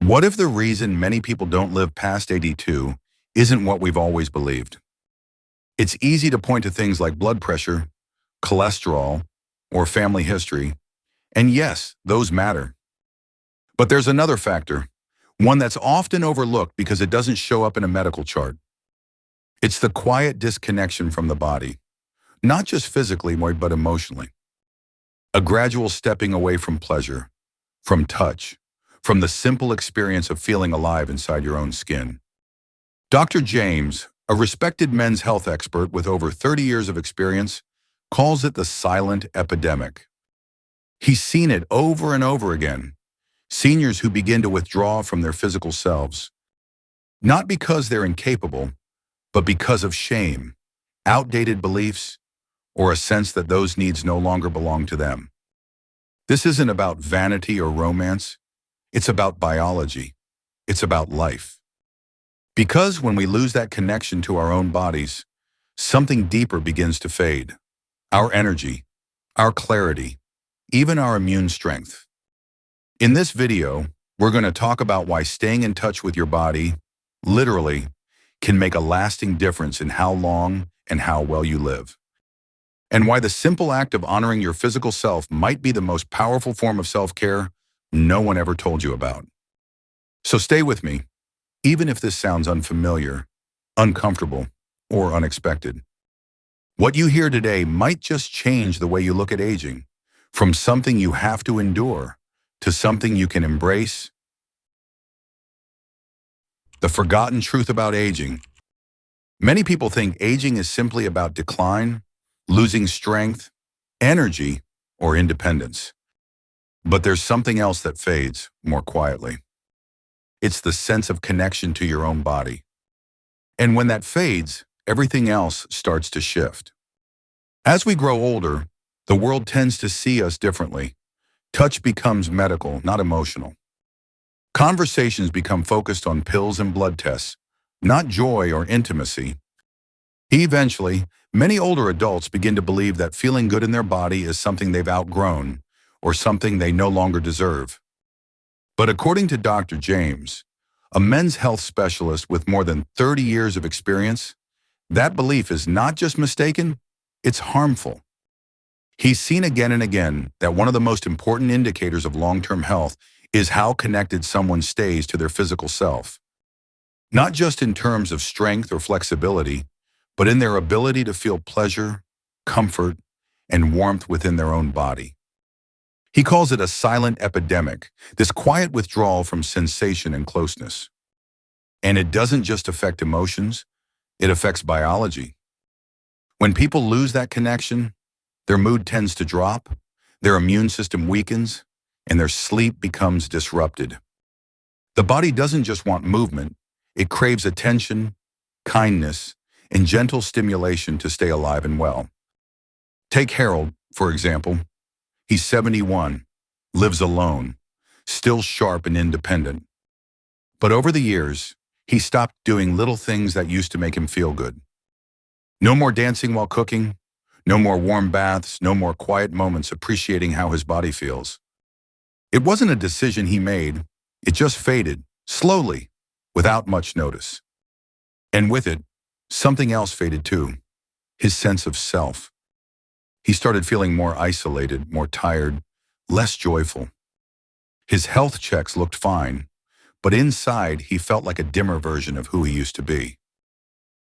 What if the reason many people don't live past 82 isn't what we've always believed? It's easy to point to things like blood pressure, cholesterol, or family history, and yes, those matter. But there's another factor, one that's often overlooked because it doesn't show up in a medical chart. It's the quiet disconnection from the body, not just physically, but emotionally. A gradual stepping away from pleasure, from touch, from the simple experience of feeling alive inside your own skin. Dr. James, a respected men's health expert with over 30 years of experience, calls it the silent epidemic. He's seen it over and over again. Seniors who begin to withdraw from their physical selves, not because they're incapable, but because of shame, outdated beliefs, or a sense that those needs no longer belong to them. This isn't about vanity or romance. It's about biology. It's about life. Because when we lose that connection to our own bodies, something deeper begins to fade. Our energy, our clarity, even our immune strength. In this video, we're going to talk about why staying in touch with your body, literally, can make a lasting difference in how long and how well you live. And why the simple act of honoring your physical self might be the most powerful form of self-care no one ever told you about. So stay with me, even if this sounds unfamiliar, uncomfortable, or unexpected. What you hear today might just change the way you look at aging, from something you have to endure to something you can embrace. The forgotten truth about aging. Many people think aging is simply about decline, losing strength, energy, or independence. But there's something else that fades more quietly. It's the sense of connection to your own body. And when that fades, everything else starts to shift. As we grow older, the world tends to see us differently. Touch becomes medical, not emotional. Conversations become focused on pills and blood tests, not joy or intimacy. Eventually, many older adults begin to believe that feeling good in their body is something they've outgrown or something they no longer deserve. But according to Dr. James, a men's health specialist with more than 30 years of experience, that belief is not just mistaken, it's harmful. He's seen again and again that one of the most important indicators of long-term health is how connected someone stays to their physical self. Not just in terms of strength or flexibility, but in their ability to feel pleasure, comfort, and warmth within their own body. He calls it a silent epidemic, this quiet withdrawal from sensation and closeness. And it doesn't just affect emotions, it affects biology. When people lose that connection, their mood tends to drop, their immune system weakens, and their sleep becomes disrupted. The body doesn't just want movement, it craves attention, kindness, and gentle stimulation to stay alive and well. Take Harold, for example. He's 71, lives alone, still sharp and independent. But over the years, he stopped doing little things that used to make him feel good. No more dancing while cooking, no more warm baths, no more quiet moments appreciating how his body feels. It wasn't a decision he made, it just faded, slowly, without much notice. And with it, something else faded too, his sense of self. He started feeling more isolated, more tired, less joyful. His health checks looked fine, but inside he felt like a dimmer version of who he used to be.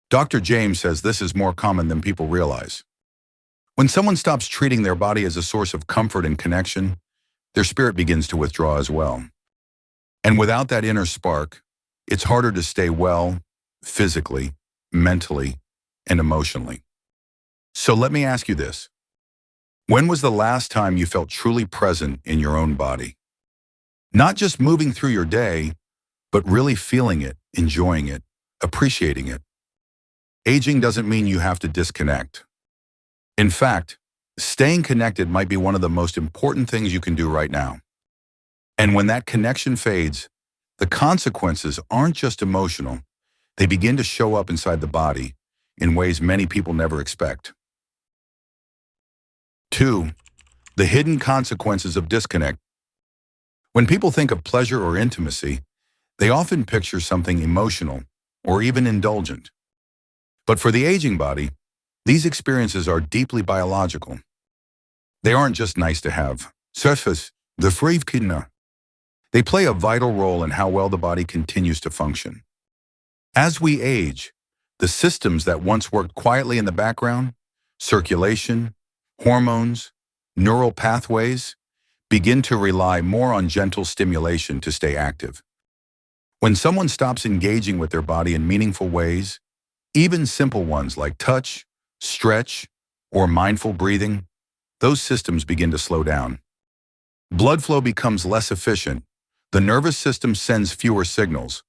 Dr. James says this is more common than people realize. When someone stops treating their body as a source of comfort and connection, their spirit begins to withdraw as well. And without that inner spark, it's harder to stay well, physically, mentally, and emotionally. So let me ask you this. When was the last time you felt truly present in your own body? Not just moving through your day, but really feeling it, enjoying it, appreciating it. Aging doesn't mean you have to disconnect. In fact, staying connected might be one of the most important things you can do right now. And when that connection fades, the consequences aren't just emotional. They begin to show up inside the body in ways many people never expect. 2. The hidden consequences of disconnect. When people think of pleasure or intimacy, They often picture something emotional or even indulgent. But for the aging body, these experiences are deeply biological. They aren't just nice to have. Surface, the Frevkina. They play a vital role in how well the body continues to function. As we age, the systems that once worked quietly in the background, circulation, hormones, neural pathways, begin to rely more on gentle stimulation to stay active. When someone stops engaging with their body in meaningful ways, even simple ones like touch, stretch, or mindful breathing, those systems begin to slow down. Blood flow becomes less efficient, the nervous system sends fewer signals,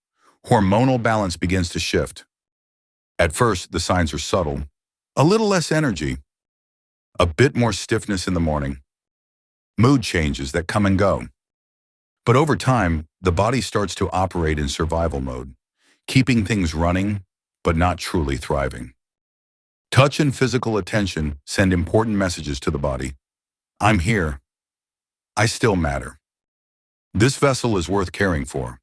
hormonal balance begins to shift. At first, the signs are subtle. A little less energy, a bit more stiffness in the morning, mood changes that come and go. But over time, the body starts to operate in survival mode, keeping things running, but not truly thriving. Touch and physical attention send important messages to the body. I'm here. I still matter. This vessel is worth caring for.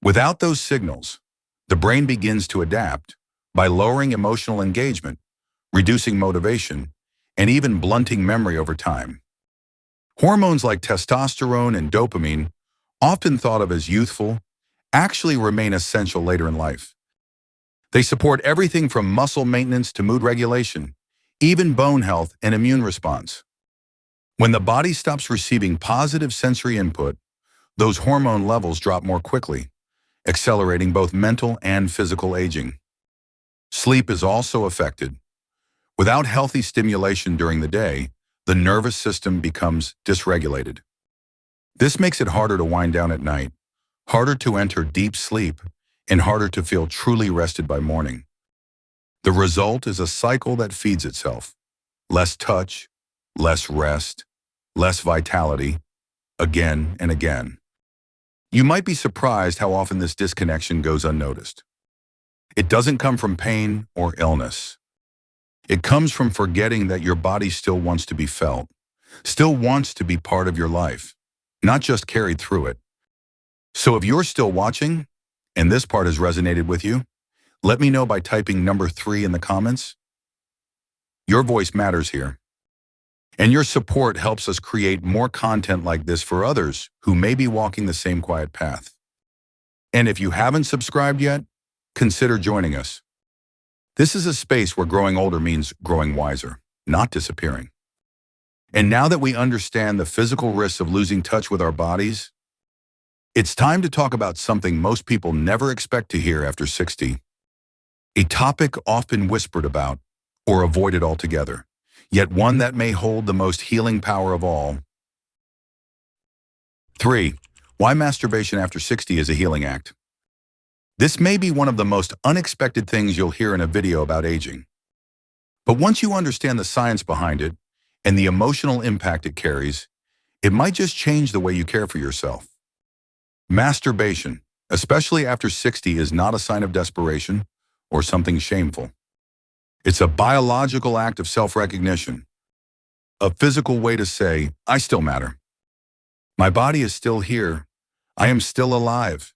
Without those signals, the brain begins to adapt by lowering emotional engagement, reducing motivation, and even blunting memory over time. Hormones like testosterone and dopamine, often thought of as youthful, actually remain essential later in life. They support everything from muscle maintenance to mood regulation, even bone health and immune response. When the body stops receiving positive sensory input, those hormone levels drop more quickly, accelerating both mental and physical aging. Sleep is also affected. Without healthy stimulation during the day, the nervous system becomes dysregulated. This makes it harder to wind down at night, harder to enter deep sleep, and harder to feel truly rested by morning. The result is a cycle that feeds itself. Less touch, less rest, less vitality, again and again. You might be surprised how often this disconnection goes unnoticed. It doesn't come from pain or illness. It comes from forgetting that your body still wants to be felt, still wants to be part of your life, not just carried through it. So if you're still watching, and this part has resonated with you, let me know by typing number 3 in the comments. Your voice matters here. And your support helps us create more content like this for others who may be walking the same quiet path. And if you haven't subscribed yet, consider joining us. This is a space where growing older means growing wiser, not disappearing. And now that we understand the physical risks of losing touch with our bodies, it's time to talk about something most people never expect to hear after 60. A topic often whispered about or avoided altogether, yet one that may hold the most healing power of all. 3. Why masturbation after 60 is a healing act. This may be one of the most unexpected things you'll hear in a video about aging. But once you understand the science behind it and the emotional impact it carries, it might just change the way you care for yourself. Masturbation, especially after 60, is not a sign of desperation or something shameful. It's a biological act of self-recognition, a physical way to say, I still matter. My body is still here. I am still alive.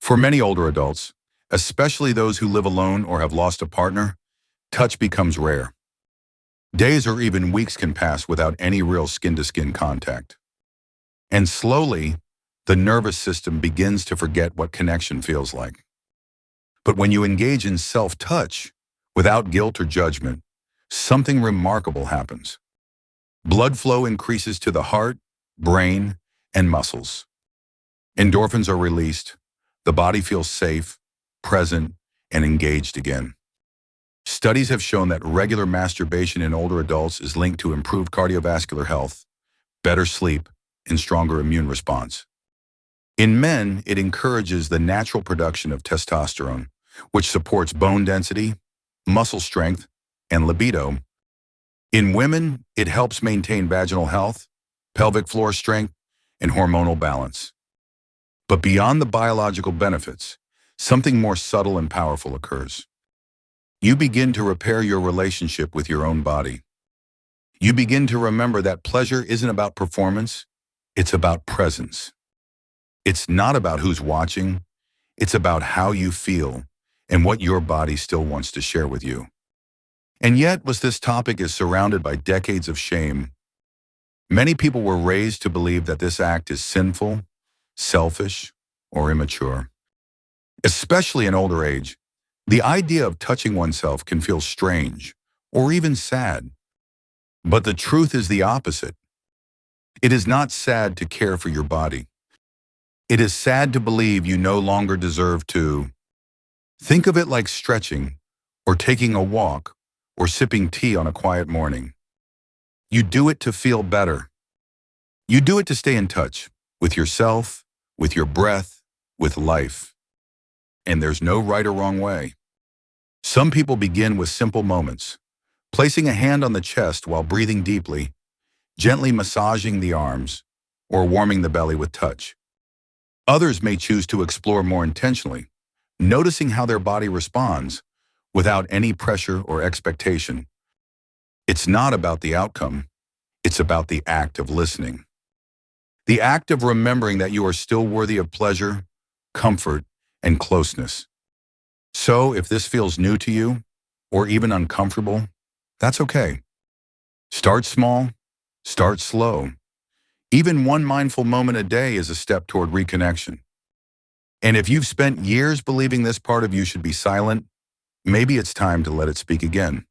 For many older adults, especially those who live alone or have lost a partner, touch becomes rare. Days or even weeks can pass without any real skin-to-skin contact. And slowly, the nervous system begins to forget what connection feels like. But when you engage in self-touch, without guilt or judgment, something remarkable happens. Blood flow increases to the heart, brain, and muscles. Endorphins are released. The body feels safe, present, and engaged again. Studies have shown that regular masturbation in older adults is linked to improved cardiovascular health, better sleep, and stronger immune response. In men, it encourages the natural production of testosterone, which supports bone density, muscle strength, and libido. In women, it helps maintain vaginal health, pelvic floor strength, and hormonal balance. But beyond the biological benefits, something more subtle and powerful occurs. You begin to repair your relationship with your own body. You begin to remember that pleasure isn't about performance, it's about presence. It's not about who's watching. It's about how you feel and what your body still wants to share with you. And yet, as this topic is surrounded by decades of shame, many people were raised to believe that this act is sinful, selfish, or immature. Especially in older age, the idea of touching oneself can feel strange or even sad. But the truth is the opposite. It is not sad to care for your body. It is sad to believe you no longer deserve to. Think of it like stretching, or taking a walk, or sipping tea on a quiet morning. You do it to feel better. You do it to stay in touch with yourself, with your breath, with life. And there's no right or wrong way. Some people begin with simple moments, placing a hand on the chest while breathing deeply, gently massaging the arms, or warming the belly with touch. Others may choose to explore more intentionally, noticing how their body responds without any pressure or expectation. It's not about the outcome. It's about the act of listening. The act of remembering that you are still worthy of pleasure, comfort, and closeness. So if this feels new to you, or even uncomfortable, that's okay. Start small, start slow. Even one mindful moment a day is a step toward reconnection. And if you've spent years believing this part of you should be silent, maybe it's time to let it speak again.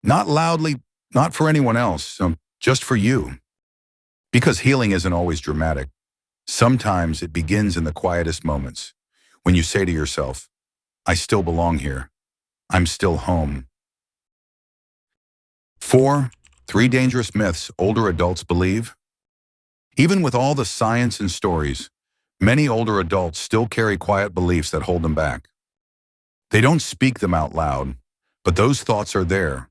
Not loudly, not for anyone else, just for you. Because healing isn't always dramatic. Sometimes it begins in the quietest moments, when you say to yourself, I still belong here. I'm still home. 4. 3 dangerous myths older adults believe. Even with all the science and stories, many older adults still carry quiet beliefs that hold them back. They don't speak them out loud, but those thoughts are there,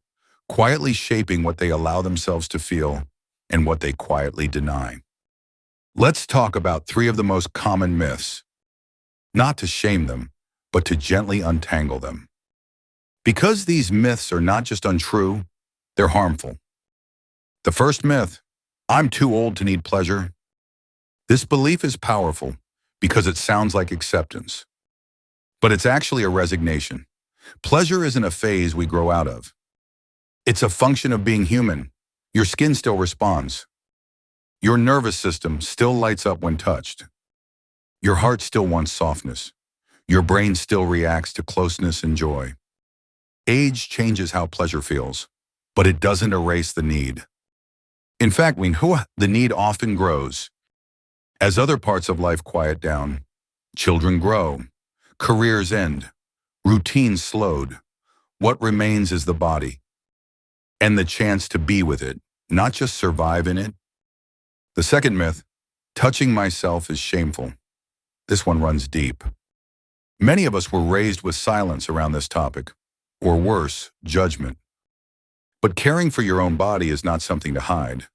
quietly shaping what they allow themselves to feel and what they quietly deny. Let's talk about 3 of the most common myths, not to shame them, but to gently untangle them. Because these myths are not just untrue, they're harmful. The first myth, I'm too old to need pleasure. This belief is powerful because it sounds like acceptance. But it's actually a resignation. Pleasure isn't a phase we grow out of. It's a function of being human. Your skin still responds. Your nervous system still lights up when touched. Your heart still wants softness. Your brain still reacts to closeness and joy. Age changes how pleasure feels, but it doesn't erase the need. In fact, the need often grows. As other parts of life quiet down, children grow, careers end, routines slowed. What remains is the body and the chance to be with it, not just survive in it. The second myth, touching myself is shameful. This one runs deep. Many of us were raised with silence around this topic, or worse, judgment. But caring for your own body is not something to hide.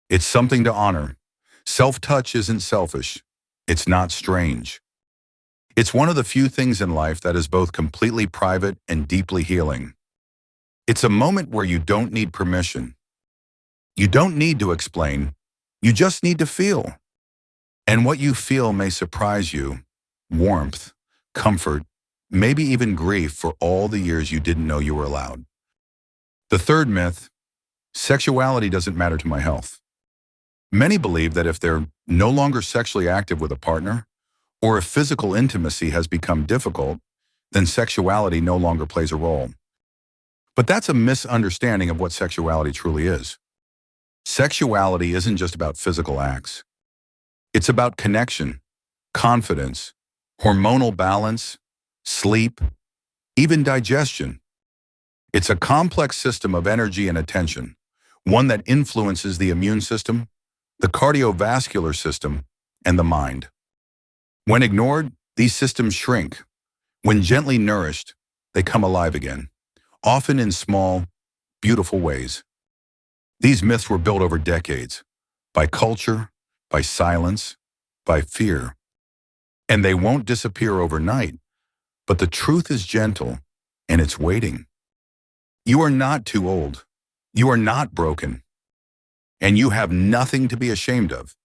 It's something to honor. Self-touch isn't selfish. It's not strange. It's one of the few things in life that is both completely private and deeply healing. It's a moment where you don't need permission. You don't need to explain. You just need to feel. And what you feel may surprise you. Warmth, comfort, maybe even grief for all the years you didn't know you were allowed. The third myth, sexuality doesn't matter to my health. Many believe that if they're no longer sexually active with a partner, or if physical intimacy has become difficult, then sexuality no longer plays a role. But that's a misunderstanding of what sexuality truly is. Sexuality isn't just about physical acts. It's about connection, confidence, hormonal balance, sleep, even digestion. It's a complex system of energy and attention, one that influences the immune system, the cardiovascular system, and the mind. When ignored, these systems shrink. When gently nourished, they come alive again, often in small, beautiful ways. These myths were built over decades, by culture, by silence, by fear. And they won't disappear overnight, but the truth is gentle, and it's waiting. You are not too old. You are not broken. And you have nothing to be ashamed of.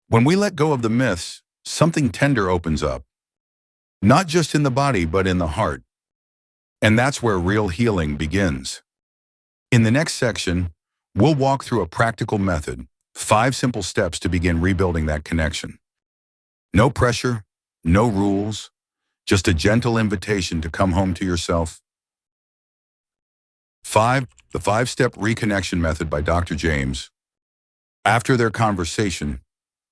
When we let go of the myths, something tender opens up, not just in the body, but in the heart. And that's where real healing begins. In the next section, we'll walk through a practical method, 5 simple steps to begin rebuilding that connection. No pressure, no rules, just a gentle invitation to come home to yourself. 5. The 5-step reconnection method by Dr. James. After their conversation,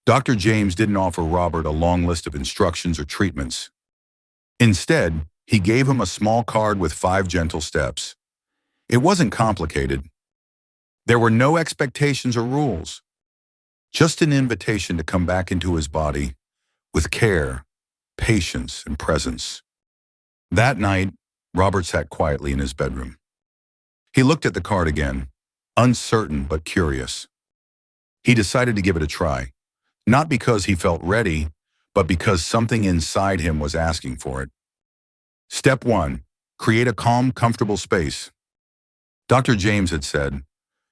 Dr. James didn't offer Robert a long list of instructions or treatments. Instead, he gave him a small card with 5 gentle steps. It wasn't complicated. There were no expectations or rules, just an invitation to come back into his body with care, patience, and presence. That night, Robert sat quietly in his bedroom. He looked at the card again, uncertain but curious. He decided to give it a try, not because he felt ready, but because something inside him was asking for it. Step 1. Create a calm, comfortable space. Dr. James had said,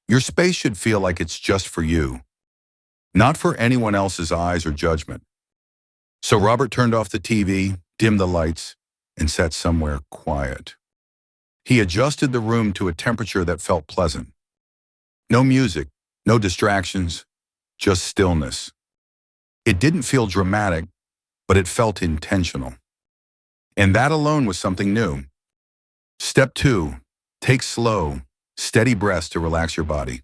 your space should feel like it's just for you, not for anyone else's eyes or judgment. So Robert turned off the TV, dimmed the lights, and sat somewhere quiet. He adjusted the room to a temperature that felt pleasant. No music, no distractions, just stillness. It didn't feel dramatic, but it felt intentional. And that alone was something new. Step 2. Take slow, steady breaths to relax your body.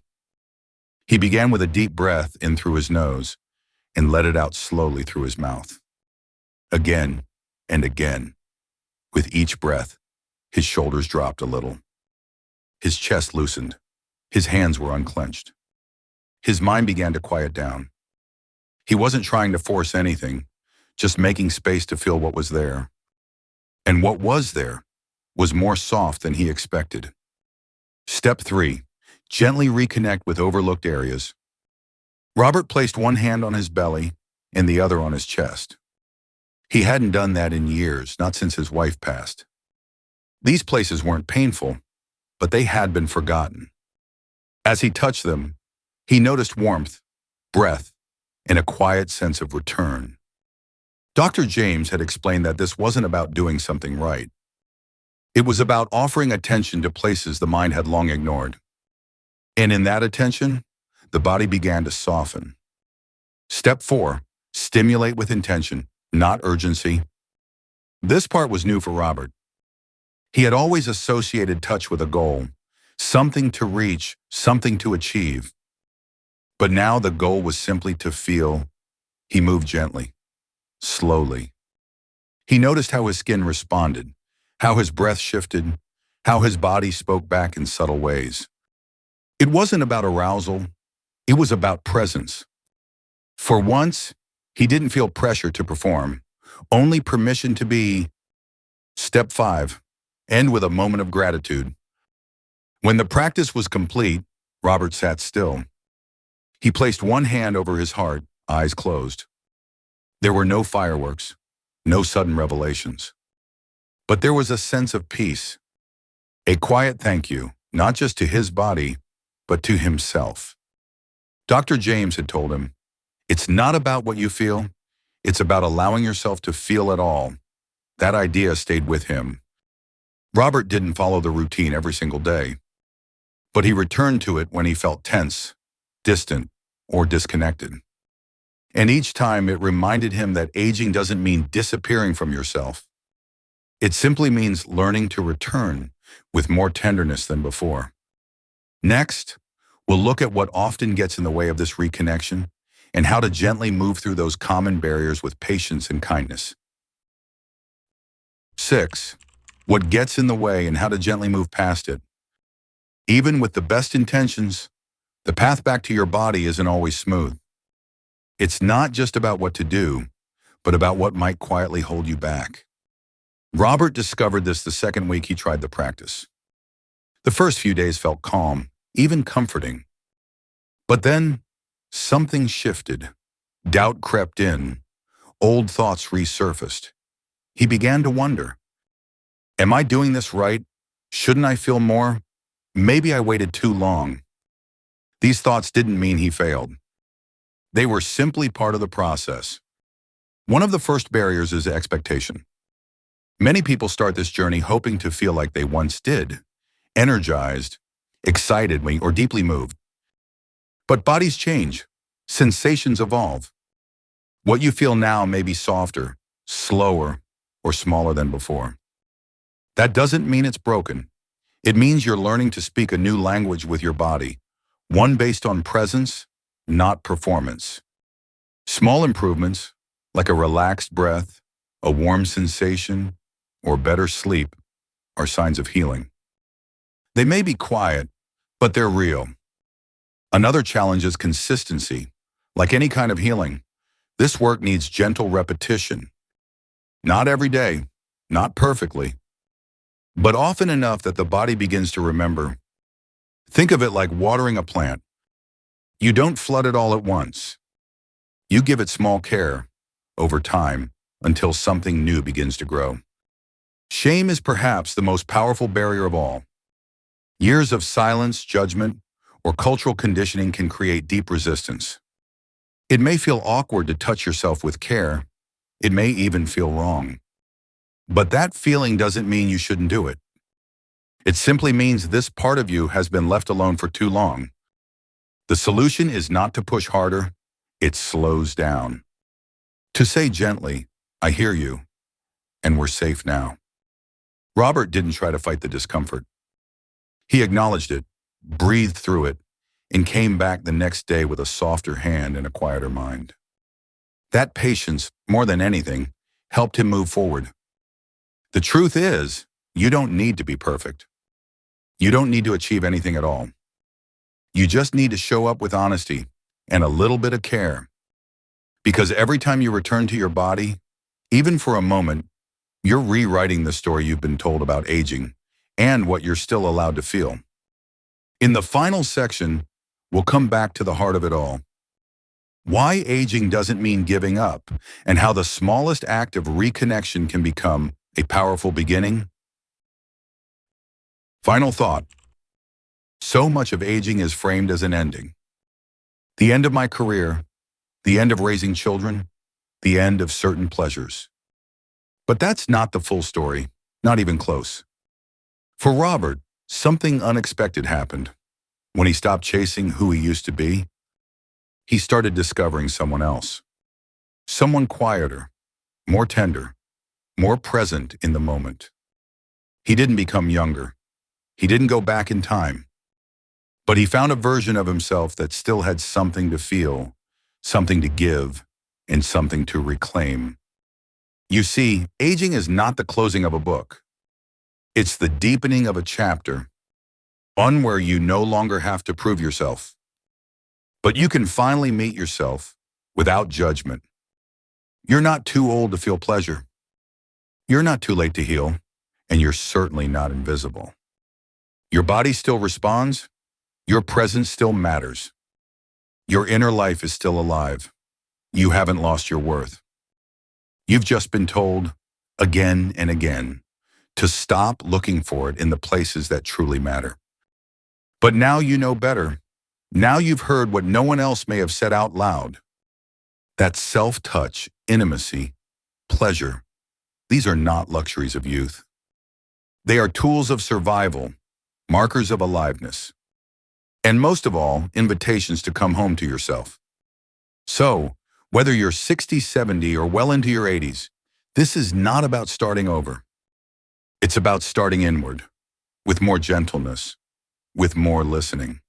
He began with a deep breath in through his nose and let it out slowly through his mouth. Again and again. With each breath, his shoulders dropped a little. His chest loosened. His hands were unclenched. His mind began to quiet down. He wasn't trying to force anything, just making space to feel what was there. And what was there was more soft than he expected. Step 3. Gently reconnect with overlooked areas. Robert placed one hand on his belly and the other on his chest. He hadn't done that in years, not since his wife passed. These places weren't painful, but they had been forgotten. As he touched them, he noticed warmth, breath, and a quiet sense of return. Dr. James had explained that this wasn't about doing something right. It was about offering attention to places the mind had long ignored. And in that attention, the body began to soften. Step 4. Stimulate with intention, not urgency. This part was new for Robert. He had always associated touch with a goal, something to reach, something to achieve. But now the goal was simply to feel. He moved gently, slowly. He noticed how his skin responded, how his breath shifted, how his body spoke back in subtle ways. It wasn't about arousal, it was about presence. For once, he didn't feel pressure to perform, only permission to be. Step 5. End with a moment of gratitude. When the practice was complete, Robert sat still. He placed one hand over his heart, eyes closed. There were no fireworks, no sudden revelations. But there was a sense of peace, a quiet thank you, not just to his body, but to himself. Dr. James had told him, it's not about what you feel, it's about allowing yourself to feel it all. That idea stayed with him. Robert didn't follow the routine every single day, but he returned to it when he felt tense, distant, or disconnected. And each time it reminded him that aging doesn't mean disappearing from yourself. It simply means learning to return with more tenderness than before. Next, we'll look at what often gets in the way of this reconnection and how to gently move through those common barriers with patience and kindness. 6. What gets in the way and how to gently move past it. Even with the best intentions, the path back to your body isn't always smooth. It's not just about what to do, but about what might quietly hold you back. Robert discovered this the second week he tried the practice. The first few days felt calm, even comforting. But then, something shifted. Doubt crept in. Old thoughts resurfaced. He began to wonder, am I doing this right? Shouldn't I feel more? Maybe I waited too long. These thoughts didn't mean he failed. They were simply part of the process. One of the first barriers is expectation. Many people start this journey hoping to feel like they once did, energized, excited, or deeply moved. But bodies change. Sensations evolve. What you feel now may be softer, slower, or smaller than before. That doesn't mean it's broken. It means you're learning to speak a new language with your body, one based on presence, not performance. Small improvements, like a relaxed breath, a warm sensation, or better sleep, are signs of healing. They may be quiet, but they're real. Another challenge is consistency. Like any kind of healing, this work needs gentle repetition. Not every day, not perfectly, but often enough that the body begins to remember. Think of it like watering a plant. You don't flood it all at once. You give it small care, over time, until something new begins to grow. Shame is perhaps the most powerful barrier of all. Years of silence, judgment, or cultural conditioning can create deep resistance. It may feel awkward to touch yourself with care. It may even feel wrong. But that feeling doesn't mean you shouldn't do it. It simply means this part of you has been left alone for too long. The solution is not to push harder, it slows down. To say gently, I hear you, and we're safe now. Robert didn't try to fight the discomfort. He acknowledged it, breathed through it, and came back the next day with a softer hand and a quieter mind. That patience, more than anything, helped him move forward. The truth is, you don't need to be perfect. You don't need to achieve anything at all. You just need to show up with honesty and a little bit of care. Because every time you return to your body, even for a moment, you're rewriting the story you've been told about aging and what you're still allowed to feel. In the final section, we'll come back to the heart of it all. Why aging doesn't mean giving up, and how the smallest act of reconnection can become a powerful beginning. Final thought. So much of aging is framed as an ending. The end of my career, the end of raising children, the end of certain pleasures. But that's not the full story, not even close. For Robert, something unexpected happened. When he stopped chasing who he used to be, he started discovering someone else. Someone quieter, more tender, more present in the moment. He didn't become younger. He didn't go back in time. But he found a version of himself that still had something to feel, something to give, and something to reclaim. You see, aging is not the closing of a book. It's the deepening of a chapter, one where you no longer have to prove yourself. But you can finally meet yourself without judgment. You're not too old to feel pleasure. You're not too late to heal, and you're certainly not invisible. Your body still responds. Your presence still matters. Your inner life is still alive. You haven't lost your worth. You've just been told, again and again, to stop looking for it in the places that truly matter. But now you know better. Now you've heard what no one else may have said out loud. That self-touch, intimacy, pleasure, these are not luxuries of youth. They are tools of survival, markers of aliveness, and most of all, invitations to come home to yourself. So, whether you're 60, 70, or well into your 80s, this is not about starting over. It's about starting inward, with more gentleness, with more listening,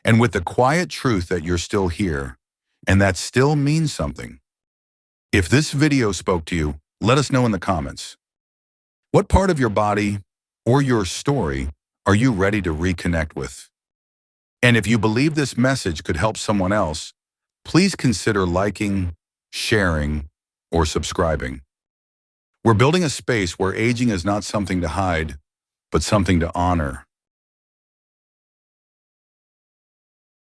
and with the quiet truth that you're still here, and that still means something. If this video spoke to you, let us know in the comments. What part of your body or your story are you ready to reconnect with? And if you believe this message could help someone else, please consider liking, sharing, or subscribing. We're building a space where aging is not something to hide, but something to honor